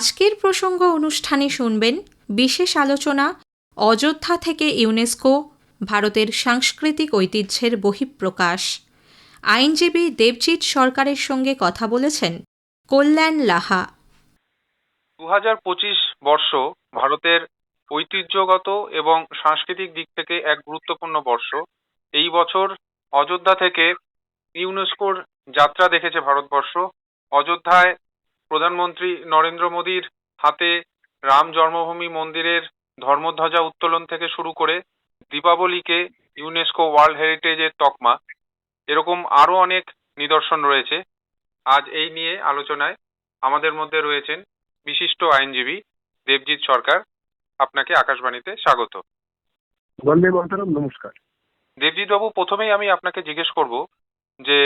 আজকের প্রসঙ্গ অনুষ্ঠানে শুনবেন বিশেষ আলোচনা অযোধ্যা থেকে ইউনেস্কো ভারতের সাংস্কৃতিক ঐতিহ্যের বহিঃপ্রকাশ। আইনজীবী দেবজিৎ সরকারের সঙ্গে কথা বলেছেন কল্যাণ লাহা। 2025 বর্ষ ভারতের ঐতিহ্যগত এবং সাংস্কৃতিক দিক থেকে এক গুরুত্বপূর্ণ বর্ষ। এই বছর অযোধ্যা থেকে ইউনেস্কোর যাত্রা দেখেছে ভারতবর্ষ। অযোধ্যায় প্রধানমন্ত্রী নরেন্দ্র মোদীর হাতে রাম জন্মভূমি মন্দিরের ধর্মধ্বজা উত্তোলন থেকে শুরু করে দীপাবলিকে ইউনেস্কো ওয়ার্ল্ড হেরিটেজের তকমা, এরকম আরো অনেক নিদর্শন রয়েছে। আজ এই নিয়ে আলোচনায় আমাদের মধ্যে রয়েছেন বিশিষ্ট আইনজীবী দেবজিৎ সরকার। আপনাকে আকাশবাণীতে স্বাগত। বন্দে মাতরম। নমস্কার দেবজিৎ বাবু, প্রথমেই আমি আপনাকে জিজ্ঞেস করব যে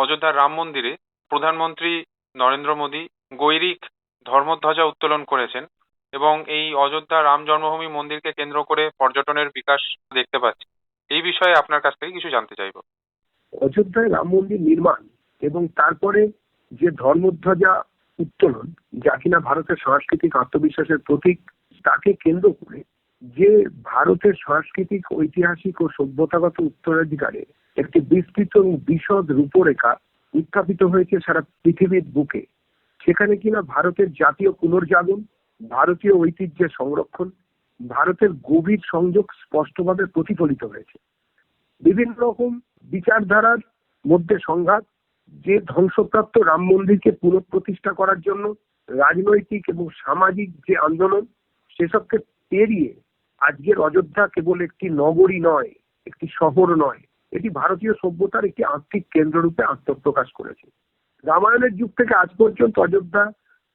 অযোধ্যার রাম মন্দিরে প্রধানমন্ত্রী নরেন্দ্র মোদী গৈরিক ধর্মধ্বজা উত্তোলন করেছেন এবং এই অযোধ্যা রাম জন্মভূমি মন্দিরকে কেন্দ্র করে পর্যটনের বিকাশ দেখতে পাচ্ছি। এই বিষয়ে আপনার কাছ থেকে কিছু জানতে চাইব। অযোধ্যায় রাম মন্দির নির্মাণ এবং তারপরে যে ধর্মধ্বজা উত্তোলন, যা কিনা ভারতের সাংস্কৃতিক আত্মবিশ্বাসের প্রতীক, তাকে কেন্দ্র করে যে ভারতের সাংস্কৃতিক, ঐতিহাসিক ও সভ্যতাগত উত্তরাধিকারে একটি বিস্তৃত এবং বিশদ রূপরেখা উত্থাপিত হয়েছে সারা পৃথিবীর বুকে, সেখানে কিনা ভারতের জাতীয় পুনর্জাগরণ, ভারতীয় ঐতিহ্যের সংরক্ষণ, ভারতের গভীর সংযোগ স্পষ্টভাবে প্রতিফলিত হয়েছে। বিভিন্ন রকম বিচারধারার মধ্যে সংঘাত, যে ধ্বংসপ্রাপ্ত রাম মন্দিরকে পুনঃপ্রতিষ্ঠা করার জন্য রাজনৈতিক এবং সামাজিক যে আন্দোলন, সেসবকে পেরিয়ে আজকের অযোধ্যা কেবল একটি নগরী নয়, একটি শহর নয়, এটি ভারতীয় সভ্যতার একটি আত্মিক কেন্দ্ররূপে আত্মপ্রকাশ করেছে। রামায়ণের যুগ থেকে আজ পর্যন্ত অযোধ্যা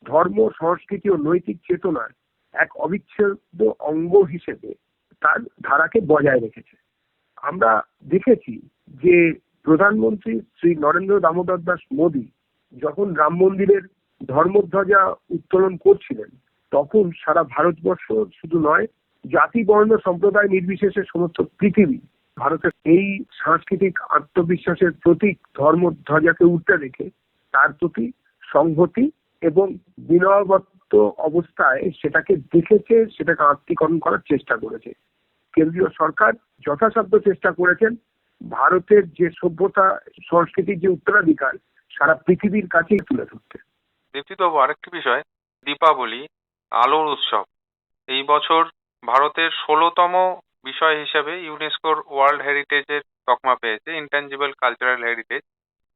ধর্ম, সংস্কৃতি ও নৈতিক চেতনার এক অবিচ্ছেদ্য অঙ্গ হিসেবে তার ধারাকে বজায় রেখেছে। আমরা দেখেছি যে প্রধানমন্ত্রী শ্রী নরেন্দ্র দামোদর দাস মোদী যখন রাম মন্দিরের ধর্মধ্বজা উত্তোলন করছিলেন, তখন সারা ভারতবর্ষ শুধু নয়, জাতি, বর্ণ, সম্প্রদায় নির্বিশেষে সমস্ত পৃথিবী ভারতের এই সাংস্কৃতিক আত্মবিশ্বাসের প্রতীক ধর্মধ্বজাকে উল্টে রেখে তার প্রতি সংহতি এবং বিনয়বদ্ধ অবস্থায় সেটাকে দেখেছে, সেটাকে আত্মীকরণ করার চেষ্টা করেছে। কেন্দ্রীয় সরকার যথাসাধ্য চেষ্টা করেছেন ভারতের যে সভ্যতা, সংস্কৃতির যে উত্তরাধিকার সারা পৃথিবীর কাছেই তুলে ধরতে। দেবজিৎ বাবু, আরেকটি বিষয়, দীপাবলি, আলোর উৎসব, এই বছর ভারতের 16তম বিষয় হিসেবে ইউনেস্কোর ওয়ার্ল্ড হেরিটেজের তকমা পেয়েছে, ইনট্যাঞ্জিবল কালচারাল হেরিটেজ।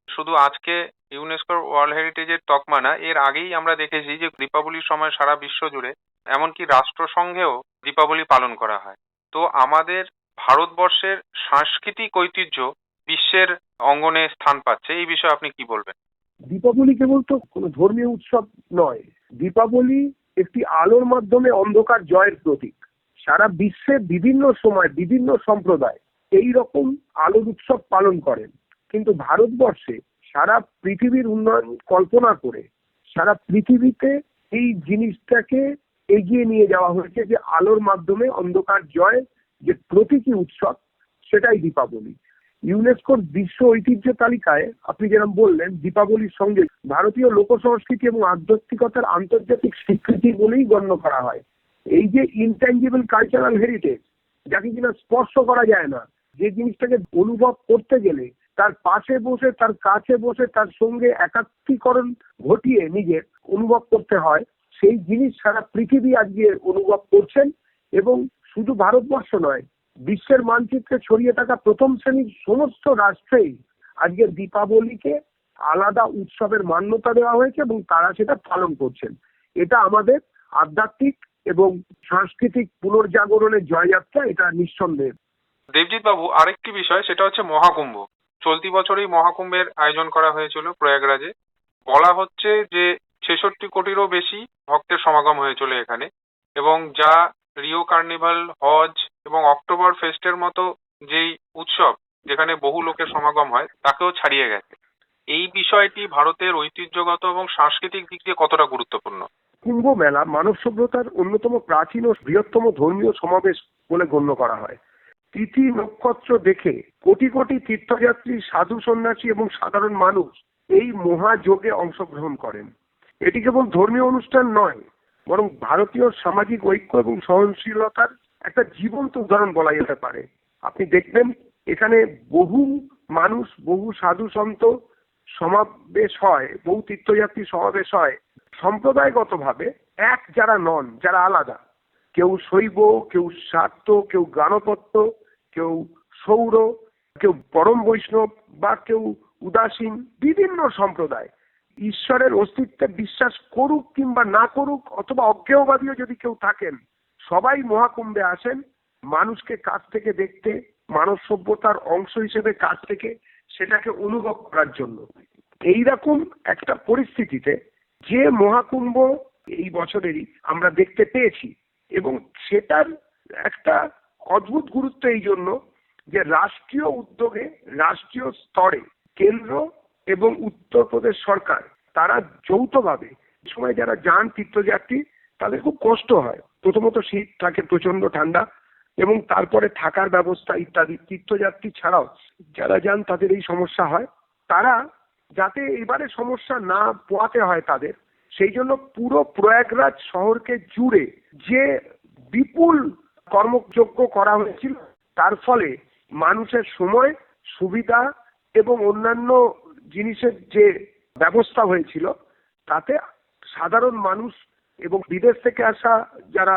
শুধু আজকে ইউনেস্কোর ওয়ার্ল্ড হেরিটেজের তকমা না, এর আগেই আমরা দেখেছি যে দীপাবলির সময় সারা বিশ্ব জুড়ে, এমনকি রাষ্ট্রসংঘেও দীপাবলি পালন করা হয়। তো আমাদের ভারতবর্ষের সাংস্কৃতিক ঐতিহ্য বিশ্বের অঙ্গনে স্থান পাচ্ছে, এই বিষয়ে আপনি কি বলবেন? দীপাবলি কেবল তো কোনো ধর্মীয় উৎসব নয়, দীপাবলি একটি আলোর মাধ্যমে অন্ধকার জয়ের প্রতীক। সারা বিশ্বে বিভিন্ন সময় বিভিন্ন সম্প্রদায় এই রকম আলোর উৎসব পালন করেন, কিন্তু ভারতবর্ষে সারা পৃথিবীর উন্নয়ন কল্পনা করে সারা পৃথিবীতে এই জিনিসটাকে এগিয়ে নিয়ে যাওয়া হয়েছে যে আলোর মাধ্যমে অন্ধকার জয় যে প্রতীকী উৎসব, সেটাই দীপাবলি। ইউনেস্কোর বিশ্ব ঐতিহ্য তালিকায় আপনি যেরকম বললেন, দীপাবলির সঙ্গে ভারতীয় লোক সংস্কৃতি এবং আধ্যাত্মিকতার আন্তর্জাতিক স্বীকৃতি বলেই গণ্য করা হয়। এই যে ইনট্যাঞ্জিবল কালচারাল হেরিটেজ, যাকে কিনা স্পর্শ করা যায় না, যে জিনিসটাকে অনুভব করতে গেলে তার পাশে বসে, তার কাছে বসে, তার সঙ্গে একাত্মীকরণ ঘটিয়ে নিজের অনুভব করতে হয়, সেই জিনিস সারা পৃথিবী আজকে অনুভব করছেন। এবং শুধু ভারতবর্ষ নয়, বিশ্বের মানচিত্রে ছড়িয়ে থাকা প্রথম শ্রেণীর সমস্ত রাষ্ট্রেই আজকে দীপাবলিকে আলাদা উৎসবের মান্যতা দেওয়া হয়েছে এবং তারা সেটা পালন করছেন। এটা আমাদের আধ্যাত্মিক এবং সাংস্কৃতিক পুনর্জাগরণের জয়যাত্রা, এটা নিঃসন্দেহ। দেবজিৎ বাবু, আরেকটি বিষয়, সেটা হচ্ছে মহাকুম্ভ। চলতি বছরই মহাকুম্ভের আয়োজন করা হয়েছিল প্রয়াগরাজে। বলা হচ্ছে যে 66 কোটিরও বেশি ভক্তের সমাগম হয়েছিল এখানে, এবং যা রিও কার্নিভাল, হজ এবং অক্টোবর ফেস্টের মতো যেই উৎসব যেখানে বহু লোকের সমাগম হয়, তাকেও ছাড়িয়ে গেছে। এই বিষয়টি ভারতের ঐতিহ্যগত এবং সাংস্কৃতিক দিক দিয়ে কতটা গুরুত্বপূর্ণ? কুম্ভ মেলা মানব সভ্যতার অন্যতম প্রাচীন ও বৃহত্তম ধর্মীয় সমাবেশ বলে গণ্য করা হয়। তিথি নক্ষত্র দেখে কোটি কোটি তীর্থযাত্রী, সাধু, সন্ন্যাসী এবং সাধারণ মানুষ এই মহাযজ্ঞে অংশগ্রহণ করেন। এটি কেবল ধর্মীয় অনুষ্ঠান নয়, বরং ভারতীয় সামাজিক ঐক্য এবং সহনশীলতার একটা জীবন্ত উদাহরণ বলা যেতে পারে। আপনি দেখবেন এখানে বহু মানুষ, বহু সাধু সন্ত সমাবেশ হয়, বহু তীর্থযাত্রী সমাবেশ হয়, সম্প্রদায়গতভাবে এক যারা নন, যারা আলাদা, কেউ শৈব, কেউ শাক্ত, কেউ গাণপত্য, কেউ সৌর, কেউ পরম বৈষ্ণব বা কেউ উদাসীন, বিভিন্ন সম্প্রদায় ঈশ্বরের অস্তিত্বে বিশ্বাস করুক কিংবা না করুক, অথবা অজ্ঞেয়বাদীও যদি কেউ থাকেন, সবাই মহাকুম্ভে আসেন মানুষকে কাছ থেকে দেখতে, মানব সভ্যতার অংশ হিসেবে কাছ থেকে সেটাকে অনুভব করার জন্য। এইরকম একটা পরিস্থিতিতে যে মহাকুম্ভ এই বছরেরই আমরা দেখতে পেয়েছি, এবং সেটার একটা অদ্ভুত গুরুত্ব এই জন্য যে রাষ্ট্রীয় উদ্যোগে, রাষ্ট্রীয় স্তরে কেন্দ্র এবং উত্তরপ্রদেশ সরকার তারা যৌথভাবে সময় যারা যান তীর্থযাত্রী তাদের খুব কষ্ট হয়। প্রথমত শীত থাকে, প্রচন্ড ঠান্ডা, এবং তারপরে থাকার ব্যবস্থা ইত্যাদি। তীর্থযাত্রী ছাড়াও যারা যান তাদের এই সমস্যা হয়। তারা যাতে এবারে সমস্যা না পোয়াতে হয় তাদের, সেই জন্য পুরো প্রয়াগরাজ শহরকে জুড়ে যে বিপুল কর্মযজ্ঞ করা হয়েছিল, তার ফলে মানুষের সময়, সুবিধা এবং অন্যান্য জিনিসের যে ব্যবস্থা হয়েছিল তাতে সাধারণ মানুষ এবং বিদেশ থেকে আসা যারা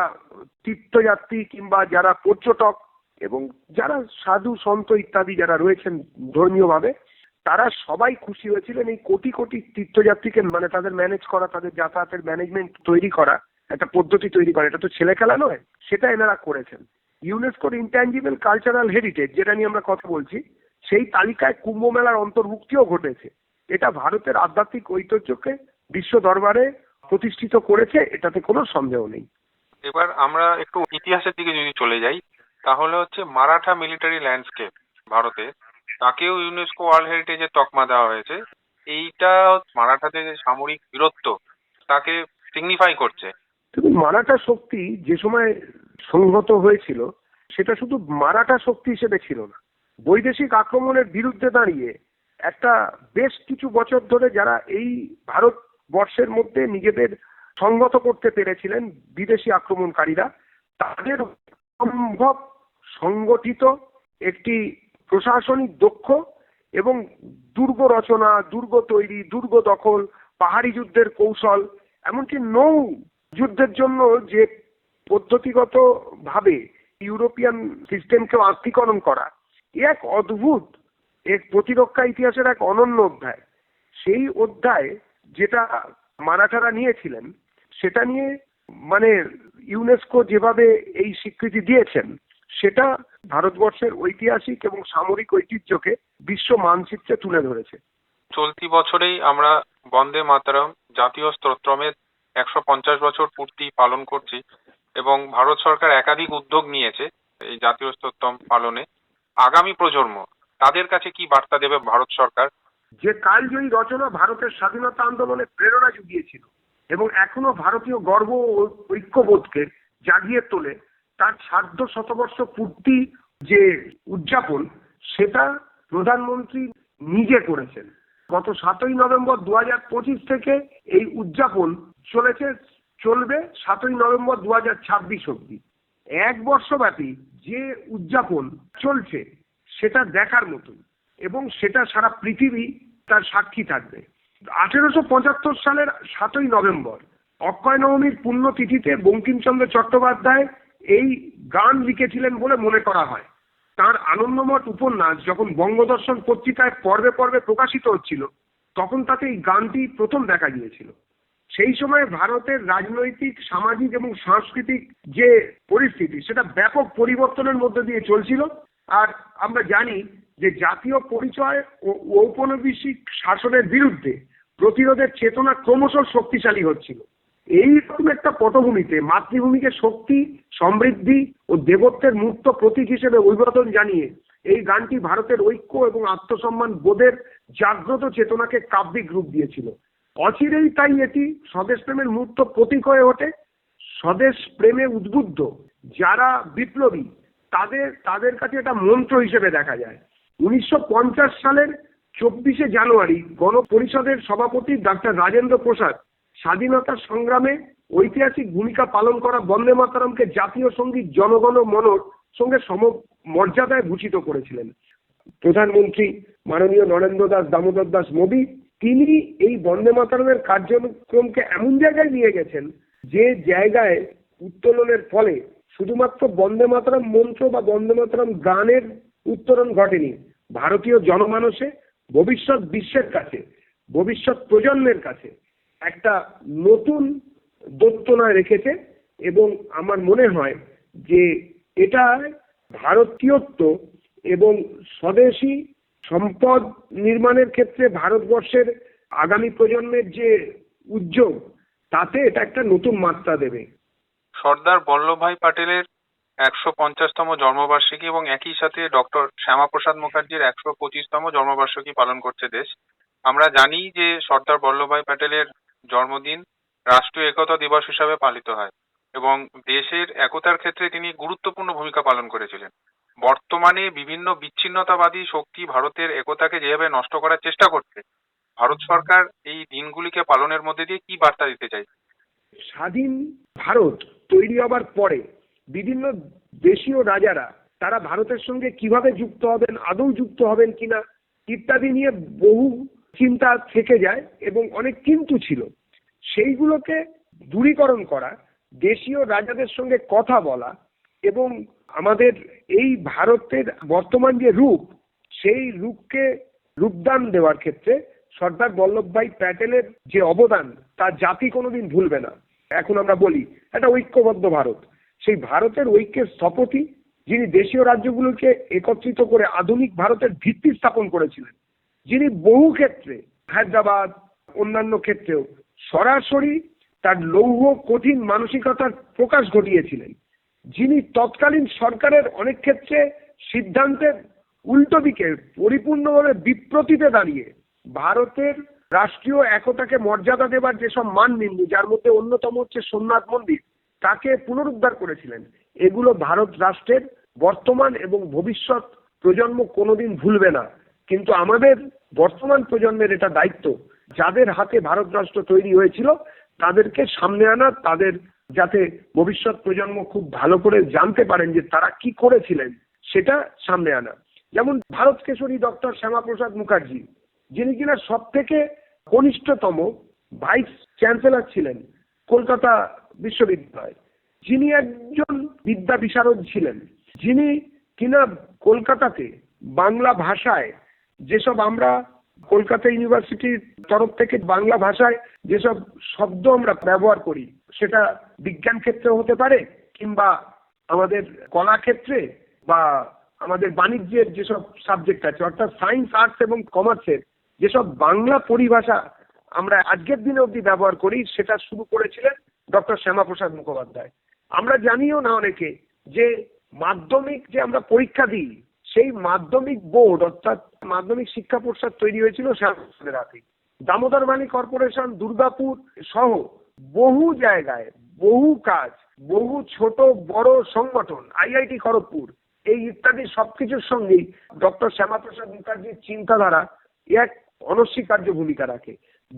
তীর্থযাত্রী কিংবা যারা পর্যটক এবং যারা সাধু সন্ত ইত্যাদি যারা রয়েছেন ধর্মীয়ভাবে, তারা সবাই খুশি হয়েছিলেন। এই কোটি কোটি তীর্থযাত্রীকে মানে তাদের ম্যানেজ করা, তাদের যাতায়াতের ম্যানেজমেন্ট তৈরি করা, একটা পদ্ধতি তৈরি করা, এটা তো ছেলে খেলা নয়, সেটা এনারা করেছেন। ইউনেস্কোর ইনট্যাঞ্জিবল কালচারাল হেরিটেজ যেটা নিয়ে আমরা কথা বলছি, সেই তালিকায় কুম্ভ মেলার অন্তর্ভুক্তিও ঘটেছে। এটা ভারতের আধ্যাত্মিক ঐতিহ্যকে বিশ্ব দরবারে প্রতিষ্ঠিত করেছে, এটাতে কোনো সন্দেহ নেই। এবার আমরা একটু ইতিহাসের দিকে যদি চলে যাই, তাহলে হচ্ছে মারাঠা মিলিটারি ল্যান্ডস্কেপ ভারতে, তাকেও ইউনেস্কো ওয়ার্ল্ড হেরিটেজের তকমা দেওয়া হয়েছে। এইটা মারাঠাদের যে সামরিক বীরত্ব তাকে সিগনিফাই করছে। কিন্তু মারাঠা শক্তি যে সময় সংহত হয়েছিল, সেটা শুধু মারাঠা শক্তি হিসেবে ছিল না। বৈদেশিক আক্রমণের বিরুদ্ধে দাঁড়িয়ে একটা বেশ কিছু বছর ধরে যারা এই ভারতবর্ষের মধ্যে নিজেদের সংগত করতে পেরেছিলেন বিদেশি আক্রমণকারীরা, তাদের সম্ভব সংগঠিত একটি প্রশাসনিক দক্ষ এবং দুর্গ রচনা, দুর্গ তৈরি, দুর্গ দখল, পাহাড়ি যুদ্ধের কৌশল, এমনকি নৌ যুদ্ধের জন্য যে পদ্ধতিগত ভাবে ইউরোপিয়ান সিস্টেমকে আত্মীকরণ করা, এক অদ্ভুত এক প্রতিরক্ষা ইতিহাসের এক অনন্য অধ্যায়। সেই অধ্যায় যেটা মারাঠারা নিয়েছিলেন, সেটা নিয়ে মানে ইউনেস্কো যেভাবে এই স্বীকৃতি দিয়েছেন, সেটা ভারতবর্ষের ঐতিহাসিক এবং সামরিক ঐতিহ্যকে বিশ্ব মানচিত্রে তুলে ধরেছে। চলতি বছরেই আমরা বন্দে মাতরম জাতীয় স্তোত্রমের 150 বছর পূর্তি পালন করছি, এবং ভারত সরকার একাধিক উদ্যোগ নিয়েছে এই জাতীয় স্তোত্রম পালনে। আগামী প্রজন্ম তাদের কাছে কি বার্তা দেবে ভারত সরকার? যে কালজয়ী রচনা ভারতের স্বাধীনতা আন্দোলনে প্রেরণা জুগিয়েছিল এবং এখনো ভারতীয় গর্ব ও ঐক্যবোধকে জাগিয়ে তোলে, তার সার্ধ শতবর্ষ পূর্তি যে উদযাপন, সেটা প্রধানমন্ত্রী নিজে করেছেন। গত 7ই নভেম্বর 2025 থেকে এই উদযাপন চলবে 7ই নভেম্বর 2026 অব্দি। 1 বর্ষব্যাপী যে উদযাপন চলছে সেটা দেখার মতন, এবং সেটা সারা পৃথিবী তার সাক্ষী থাকবে। 1875 সালের 7ই নভেম্বর অক্ষয় নবমীর পুণ্যতিথিতে বঙ্কিমচন্দ্র চট্টোপাধ্যায় এই গান লিখেছিলেন বলে মনে করা হয়। তার আনন্দমঠ উপন্যাস যখন বঙ্গদর্শন পত্রিকায় পর্বে পর্বে প্রকাশিত হচ্ছিল, তখন তাতে এই গানটি প্রথম দেখা গিয়েছিল। সেই সময় ভারতের রাজনৈতিক, সামাজিক এবং সাংস্কৃতিক যে পরিস্থিতি, সেটা ব্যাপক পরিবর্তনের মধ্যে দিয়ে চলছিল। আর আমরা জানি যে জাতীয় পরিচয় ও ঔপনিবেশিক শাসনের বিরুদ্ধে প্রতিরোধের চেতনা ক্রমশ শক্তিশালী হচ্ছিল। এইরকম একটা পটভূমিতে মাতৃভূমিকে শক্তি, সমৃদ্ধি ও দেবত্বের মূর্ত প্রতীক হিসেবে অভিবাদন জানিয়ে এই গানটি ভারতের ঐক্য এবং আত্মসম্মান বোধের জাগ্রত চেতনাকে কাব্যিক রূপ দিয়েছিল। অচিরেই তাই এটি স্বদেশ প্রেমের মূর্ত প্রতীক হয়ে ওঠে। স্বদেশ প্রেমে উদ্বুদ্ধ যারা বিপ্লবী, তাদের কাছে এটা মন্ত্র হিসেবে দেখা যায়। 1950 সালের 24শে জানুয়ারি গণপরিষদের সভাপতি ডাক্তার রাজেন্দ্র প্রসাদ স্বাধীনতা সংগ্রামে ঐতিহাসিক ভূমিকা পালন করা বন্দে মাতরমকে জাতীয় সঙ্গীত জনগণ মনর সঙ্গে সমমর্যাদায় ভূষিত করেছিলেন। প্রধানমন্ত্রী মাননীয় নরেন্দ্র দাস দামোদর দাস মোদী তিনি এই বন্দে মাতরমের কার্যক্রমকে এমন জায়গায় নিয়ে গেছেন যে জায়গায় উত্তোলনের ফলে শুধুমাত্র বন্দে মাতরম মন্ত্র বা বন্দে মাতরম গানের উত্তরণ ঘটেনি, ভারতীয় জনমানসে ভবিষ্যৎ বিশ্বের কাছে, ভবিষ্যৎ প্রজন্মের কাছে একটা নতুন দোত্তনা রেখেছে। এবং আমার মনে হয় যে এটা ভারতীয়ত্ব এবং স্বদেশী সম্পদ নির্মাণের ক্ষেত্রে ভারতবর্ষের আগামী প্রজন্মের যে উদ্যোগ, তাতে এটা একটা নতুন মাত্রা দেবে। সর্দার বল্লভভাই প্যাটেলের 150তম জন্মবার্ষিকী এবং একই সাথে ডক্টর শ্যামাপ্রসাদ মুখার্জির 125তম জন্মবার্ষিকী পালন করছে দেশ। আমরা জানি যে সর্দার বল্লভভাই প্যাটেলের জন্মদিন রাষ্ট্রীয় একতা দিবস হিসাবে পালিত হয় এবং দেশের একতার ক্ষেত্রে তিনি গুরুত্বপূর্ণ ভূমিকা পালন করেছিলেন। বর্তমানে বিভিন্ন বিচ্ছিন্নতাবাদী শক্তি ভারতের একতাকে যেভাবে নষ্ট করার চেষ্টা করছে, ভারত সরকার এই দিনগুলিকে পালনের মধ্যে দিয়ে কি বার্তা দিতে চাইছে? স্বাধীন ভারত তৈরি হবার পরে বিভিন্ন দেশীয় রাজারা তারা ভারতের সঙ্গে কিভাবে যুক্ত হবেন, আদৌ যুক্ত হবেন কিনা ইত্যাদি নিয়ে বহু চিন্তা থেকে যায় এবং অনেক কিন্তু ছিল। সেইগুলোকে দূরীকরণ করা, দেশীয় রাজাদের সঙ্গে কথা বলা এবং আমাদের এই ভারতের বর্তমান যে রূপ, সেই রূপকে রূপদান দেওয়ার ক্ষেত্রে সর্দার বল্লভভাই প্যাটেলের যে অবদান তা জাতি কোনোদিন ভুলবে না। এখন আমরা বলি একটা ঐক্যবদ্ধ ভারত, সেই ভারতের ঐক্যের স্থপতি যিনি দেশীয় রাজ্যগুলোকে একত্রিত করে আধুনিক ভারতের ভিত্তি স্থাপন করেছিলেন, যিনি বহু ক্ষেত্রে হায়দ্রাবাদ অন্যান্য ক্ষেত্রেও সরাসরি তার লৌহ কঠিন মানসিকতার প্রকাশ ঘটিয়েছিলেন, যিনি তৎকালীন সরকারের অনেক ক্ষেত্রে সিদ্ধান্তের উল্টো দিকে পরিপূর্ণভাবে বিপ্রতিতে দাঁড়িয়ে ভারতের রাষ্ট্রীয় একতাকে মর্যাদা দেবার যেসব মানবিন্দু, যার মধ্যে অন্যতম হচ্ছে সোমনাথ মন্দির, তাকে পুনরুদ্ধার করেছিলেন। এগুলো ভারত রাষ্ট্রের বর্তমান এবং ভবিষ্যৎ প্রজন্ম কোনোদিন ভুলবে না। কিন্তু আমাদের বর্তমান প্রজন্মের এটা দায়িত্ব, যাদের হাতে ভারত রাষ্ট্র তৈরি হয়েছিল তাদেরকে সামনে আনা, তাদের যাতে ভবিষ্যৎ প্রজন্ম খুব ভালো করে জানতে পারেন যে তারা কি করেছিলেন, সেটা সামনে আনা। যেমন ভারত কেশরী ডক্টর শ্যামাপ্রসাদ মুখার্জি, যিনি কিনা সব থেকে কনিষ্ঠতম ভাইস চ্যান্সেলর ছিলেন কলকাতা বিশ্ববিদ্যালয়, যিনি একজন বিদ্যা বিশারদ ছিলেন, যিনি কিনা কলকাতাতে বাংলা ভাষায় যেসব আমরা কলকাতা ইউনিভার্সিটির তরফ থেকে বাংলা ভাষায় যেসব শব্দ আমরা ব্যবহার করি, সেটা বিজ্ঞান ক্ষেত্রে হতে পারে কিংবা আমাদের কলা ক্ষেত্রে বা আমাদের বাণিজ্যের যেসব সাবজেক্ট আছে, অর্থাৎ সায়েন্স, আর্টস এবং কমার্সের যেসব বাংলা পরিভাষা আমরা আজকের দিনে অবধি ব্যবহার করি, সেটা শুরু করেছিলেন ডক্টর শ্যামাপ্রসাদ মুখোপাধ্যায়। আমরা জানিও না অনেকে যে মাধ্যমিক যে আমরা পরীক্ষা দিই, সেই মাধ্যমিক বোর্ড অর্থাৎ মাধ্যমিক শিক্ষা পর্ষদ তৈরি হয়েছিল শ্যামাপ্রসাদের হাতে। দামোদর ভ্যালি কর্পোরেশন, দুর্গাপুর সহ বহু জায়গায় বহু কাজ, বহু ছোট বড় সংগঠন, IIT খড়গপুর, এই ইত্যাদি সবকিছুর সঙ্গেই ডক্টর শ্যামাপ্রসাদ মুখার্জির চিন্তাধারা এক অনস্বীকার্য ভূমিকা রাখে।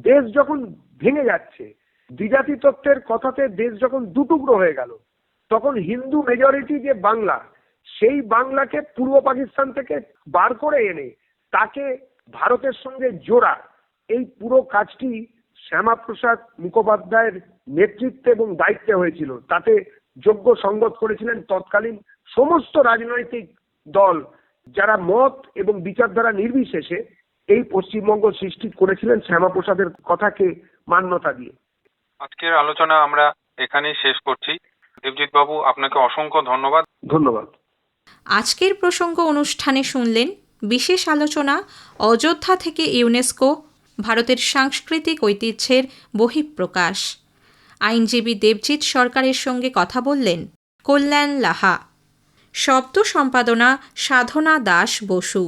দেশ যখন ভেঙে যাচ্ছে, দ্বিজাতি তত্ত্বের কথাতে দেশ যখন দুটুকরো হয়ে গেল, তখন হিন্দু মেজরিটি যে বাংলা, সেই বাংলাকে পূর্ব পাকিস্তান থেকে বার করে এনে তাকে ভারতের সঙ্গে জোড়া, এই পুরো কাজটি শ্যামাপ্রসাদ মুখোপাধ্যায়ের নেতৃত্বে এবং দায়িত্বে হয়েছিল। তাতে যোগ্য সঙ্গত করেছিলেন তৎকালীন সমস্ত রাজনৈতিক দল, যারা মত এবং বিচারধারা নির্বিশেষে এই পশ্চিমবঙ্গ সৃষ্টি করেছিলেন শ্যামাপ্রসাদের কথাকে মান্যতা দিয়ে। আজকের আলোচনা আমরা এখানেই শেষ করছি। দেবজিৎ বাবু, আপনাকে অসংখ্য ধন্যবাদ। ধন্যবাদ। আজকের প্রসঙ্গ অনুষ্ঠানে শুনলেন বিশেষ আলোচনা অযোধ্যা থেকে ইউনেস্কো, ভারতের সাংস্কৃতিক ঐতিহ্যের বহিঃপ্রকাশ। আইনজীবী দেবজিৎ সরকারের সঙ্গে কথা বললেন কল্যাণ লাহা। শব্দ সম্পাদনা সাধনা দাস বসু।